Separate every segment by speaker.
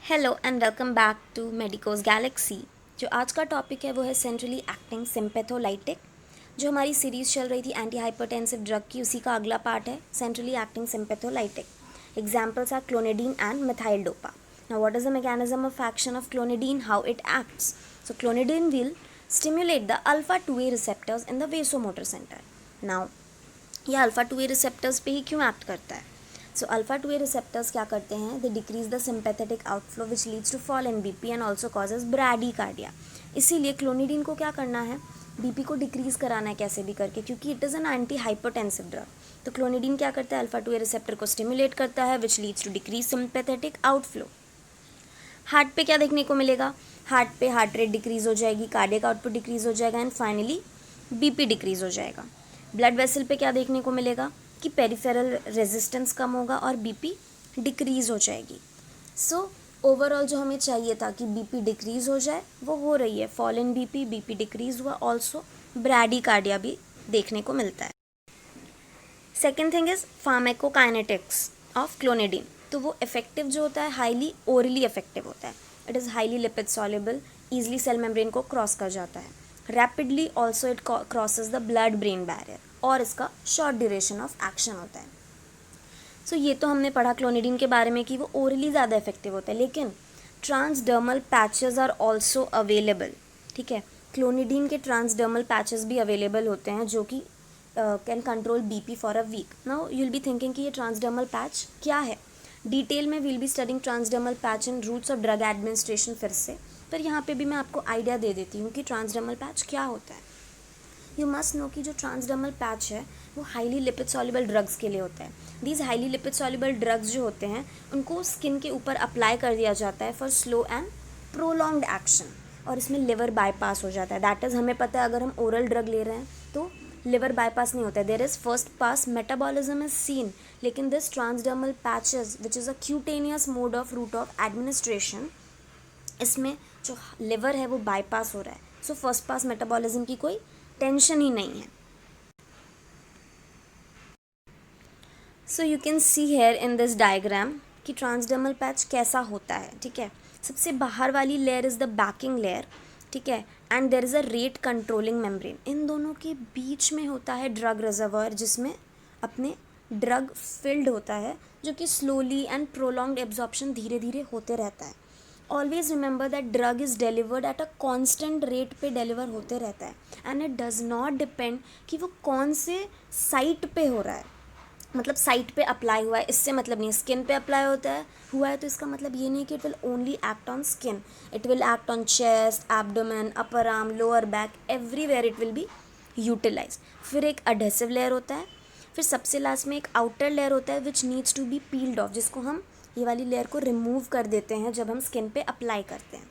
Speaker 1: Hello and welcome back to Medicos Galaxy. जो आज का टॉपिक है वो है सेंट्रली एक्टिंग सिम्पैथोलाइटिक। जो हमारी सीरीज़ चल रही थी एंटी हाइपरटेंसिव ड्रग की, उसी का अगला पार्ट है centrally acting sympatholytic. Examples are clonidine and methyl dopa. Now what is the mechanism of action of clonidine, how it acts? So clonidine will stimulate the alpha 2A receptors in the vasomotor center. Now ये alpha 2A receptors पे ही क्यों act करता है? सो alpha 2A receptors क्या करते हैं? They decrease the sympathetic outflow which leads to fall in BP and also causes bradycardia. इसीलिए clonidine को क्या करना है? बीपी को डिक्रीज कराना है कैसे भी करके, क्योंकि it is an anti hypertensive drug. तो क्लोनिडीन क्या करता है? अल्फ़ा 2A रिसेप्टर को स्टिमुलेट करता है which leads to decrease sympathetic outflow. Heart पे क्या देखने को मिलेगा? हार्ट पे हार्ट रेट डिक्रीज हो जाएगी, कार्डियक आउटपुट डिक्रीज हो जाएगा एंड फाइनली बीपी डिक्रीज हो जाएगा। ब्लड वेसल पे क्या देखने को मिलेगा कि पेरिफेरल रेजिस्टेंस कम होगा और बीपी डिक्रीज हो जाएगी। सो ओवरऑल जो हमें चाहिए था कि बीपी डिक्रीज हो जाए वो हो रही है। फॉल इन बीपी डिक्रीज हुआ, ऑल्सो ब्रैडीकार्डिया भी देखने को मिलता है। Second thing is pharmacokinetics of clonidine. तो वो इफेक्टिव जो होता है हाईली ओरली इफेक्टिव होता है। It is highly lipid soluble, easily cell membrane को क्रॉस कर जाता है। Rapidly also it crosses the blood brain barrier और इसका शॉर्ट ड्यूरेशन ऑफ एक्शन होता है। सो ये तो हमने पढ़ा क्लोनिडीन के बारे में कि वो ओरली ज़्यादा इफेक्टिव होता है, लेकिन transdermal patches are also available. ठीक है, क्लोनिडीन के ट्रांसडर्मल पैचेस भी अवेलेबल होते हैं जो कि can control BP for a week. Now you will be thinking कि ये ट्रांसडर्मल पैच क्या है। डिटेल में will be studying transdermal patch in routes of drug administration फिर से, पर यहाँ पे भी मैं आपको आइडिया दे देती हूँ कि ट्रांसडर्मल पैच क्या होता है। यू मस्ट नो कि जो ट्रांसडर्मल पैच है वो हाईली लिपिड सॉल्युबल ड्रग्स के लिए होता है। These highly lipid soluble drugs जो होते हैं उनको स्किन के ऊपर अप्लाई कर दिया जाता है for slow and prolonged action, और इसमें लिवर बाईपास हो जाता है। दैट इज़ हमें पता है अगर हम ओरल ड्रग ले रहे हैं तो लिवर बाईपास नहीं होता है, there is first pass metabolism is seen. लेकिन this transdermal patches which is a cutaneous mode of route of administration, इसमें जो लिवर है वो बाईपास हो रहा है। सो फर्स्ट पास मेटाबॉलिज्म की कोई टेंशन ही नहीं है। So you can see here in this diagram कि ट्रांसडर्मल पैच कैसा होता है। ठीक है, सबसे बाहर वाली layer is the backing layer. ठीक है, and there is a rate controlling membrane. इन दोनों के बीच में होता है ड्रग रिजर्वर जिसमें अपने ड्रग फिल्ड होता है, जो कि स्लोली एंड प्रोलॉन्ग्ड एब्जॉर्प्शन धीरे धीरे होते रहता है। Always remember that drug is delivered at a constant rate पे डिलीवर होते रहता है and it does not depend कि वो कौन से साइट पे हो रहा है। मतलब साइट पे अप्लाई हुआ है इससे मतलब नहीं, स्किन पे अप्लाई होता है हुआ है तो इसका मतलब ये नहीं कि it will only act on skin, it will act on chest, abdomen, upper arm, lower back, everywhere it will be utilise. फिर एक अडेसिव लेयर होता है, फिर सबसे लास्ट में एक आउटर लेयर होता है which needs to be peeled off, जिसको हम ये वाली लेयर को रिमूव कर देते हैं जब हम स्किन पे अप्लाई करते हैं।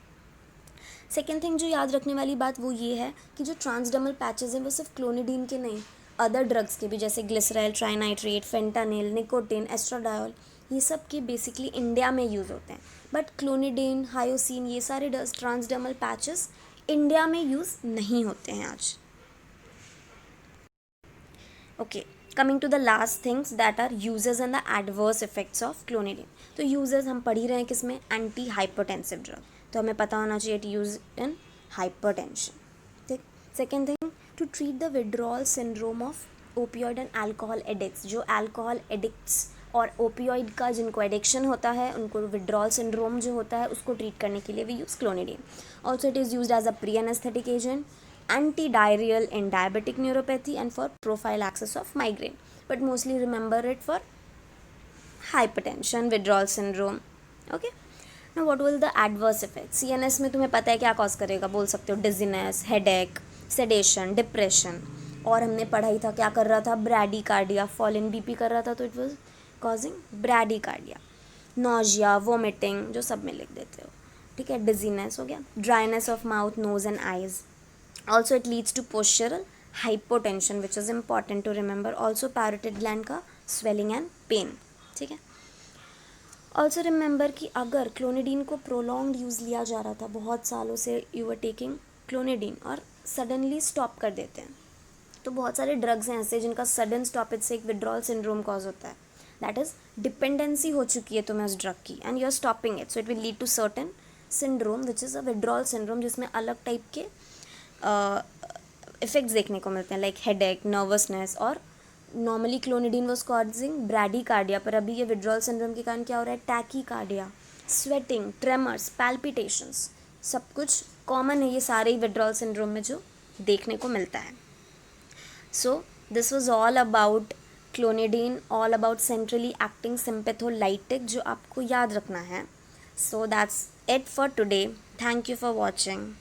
Speaker 1: सेकेंड थिंग जो याद रखने वाली बात वो ये है कि जो ट्रांसडर्मल पैचेस हैं वो सिर्फ क्लोनिडीन के नहीं, अदर ड्रग्स के भी, जैसे glyceryl, trinitrate, fentanyl, nicotine, estradiol, ये सब के बेसिकली इंडिया में यूज़ होते हैं। बट क्लोनिडीन, हायोसिन, ये सारे ट्रांसडर्मल पैचेस इंडिया में यूज़ नहीं होते हैं आज। Okay, coming to the last things that are uses and the adverse effects of clonidine. तो यूजेस हम पढ़ ही रहे हैं किसमें? एंटी हाइपरटेंसिव ड्रग, तो हमें पता होना चाहिए टू यूज इन हाइपरटेंशन। ठीक, second thing to treat the withdrawal syndrome of opioid and alcohol addicts. जो अल्कोहल एडिक्ट्स और ओपियोइड का जिनको एडिक्शन होता है उनको विड्रॉल सिंड्रोम जो होता है उसको ट्रीट करने के लिए we use clonidine. Also it is use as a pre anaesthetic agent, anti-diarrheal in diabetic neuropathy and for prophylaxis of migraine, but mostly remember it for hypertension, withdrawal syndrome. Okay, now what will the adverse effects? CNS में तुम्हें पता है क्या cause करेगा? बोल सकते हो dizziness, headache, sedation, depression, और हमने पढ़ा ही था क्या कर रहा था? ब्रैडीकार्डिया, फॉल इन बीपी कर रहा था तो it was causing bradycardia. Nausea, vomiting, जो सब में लिख देते हो। ठीक है, डिजीनेस हो गया, dryness of mouth, nose and eyes. Also it leads to postural hypotension which is important to remember. Also parotid gland का swelling and pain. ठीक है, ऑल्सो रिमेंबर कि अगर क्लोनिडीन को प्रोलॉन्ग्ड यूज़ लिया जा रहा था, बहुत सालों से यू आर टेकिंग क्लोनिडीन और सडनली स्टॉप कर देते हैं, तो बहुत सारे ड्रग्स हैं ऐसे जिनका सडन स्टॉपेज से एक विड्रॉल सिंड्रोम कॉज होता है। दैट इज़ डिपेंडेंसी हो चुकी है तुम्हें उस ड्रग की and you are stopping it, so it will lead to certain syndrome which is a withdrawal syndrome, जिसमें अलग टाइप के इफ़ेक्ट्स देखने को मिलते हैं लाइक हेडेक, नर्वसनेस, और normally clonidine was causing bradycardia, पर अभी ये विड्रॉल सिंड्रोम के कारण क्या हो रहा है, टैकीकार्डिया, स्वेटिंग, ट्रेमर्स, पैल्पिटेशंस, सब कुछ कॉमन है ये सारे ही विड्रॉल सिंड्रोम में जो देखने को मिलता है. So this was all about clonidine, all about centrally acting sympatholytic जो आपको याद रखना है. So that's it for today. Thank you for watching.